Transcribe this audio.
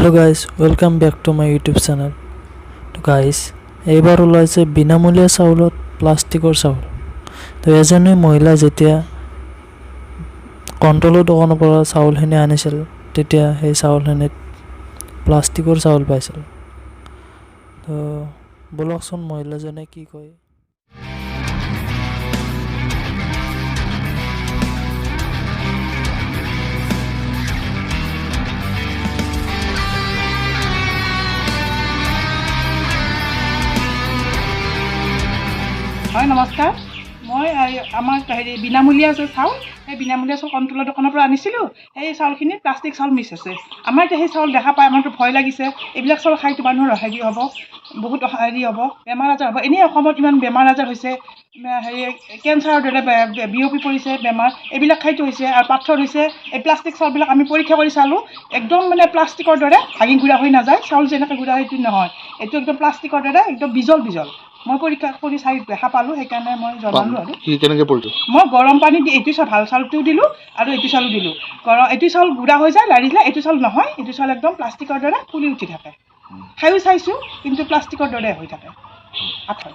Hello guys welcome back to my YouTube channel. तो guys এইবাৰ ওলাইছে বিনামূলীয়া চাউলত প্লাষ্টিকৰ চাউল। তো এজনী মহিলা যেতিয়া কণ্ট্ৰলৰ দোকানৰ পৰা চাউলখিনি আনিছিল তেতিয়া সেই চাউলখিনিত প্লাষ্টিকৰ চাউল পাইছিল। তো বলকচোন মহিলাজনে কি কয়। হয় নমস্কাৰ, মই আমাৰ বিনামূলীয়া যে চাউল সেই বিনামূলীয়া চাউল কণ্ট্ৰলৰ দোকানৰ পৰা আনিছিলোঁ। সেই চাউলখিনিত প্লাষ্টিক চাউল মিক্স আছে। আমাৰ এতিয়া সেই চাউল দেখা পাই আমাৰতো ভয় লাগিছে। এইবিলাক চাউল খাইতো মানুহৰ হেৰি হ'ব, বহুত হেৰি হ'ব, বেমাৰ আজাৰ হ'ব। এনেই অসমত ইমান বেমাৰ আজাৰ হৈছে, কেঞ্চাৰৰ দৰে বিয়পি পৰিছে বেমাৰ, এইবিলাক খাইতো হৈছে আৰু পাথৰ হৈছে। এই প্লাষ্টিক চাউলবিলাক আমি পৰীক্ষা কৰি চালোঁ, একদম মানে প্লাষ্টিকৰ দৰে ভাঙি গুড়া হৈ নাযায়। চাউল যেনেকৈ গুড়া হয় সেইটো নহয়, এইটো একদম প্লাষ্টিকৰ দৰে একদম বিজল। মই পৰীক্ষা কৰি চাই দেখা পালোঁ, সেইকাৰণে মই জনালোঁ। আৰু কেনেকৈ পৰিলোঁ? মই গৰম পানী দি এইটো চাউল ভাল চাউলটোও দিলোঁ আৰু এইটো চাউলো দিলোঁ। এইটো চাউল গুড়া হৈ যায়, লাৰি দিলে। এইটো চাউল নহয়, এইটো চাউল একদম প্লাষ্টিকৰ দৰে ফুলি উঠি থাকে। খায়ো চাইছোঁ, কিন্তু প্লাষ্টিকৰ দৰে হৈ থাকে আঠা।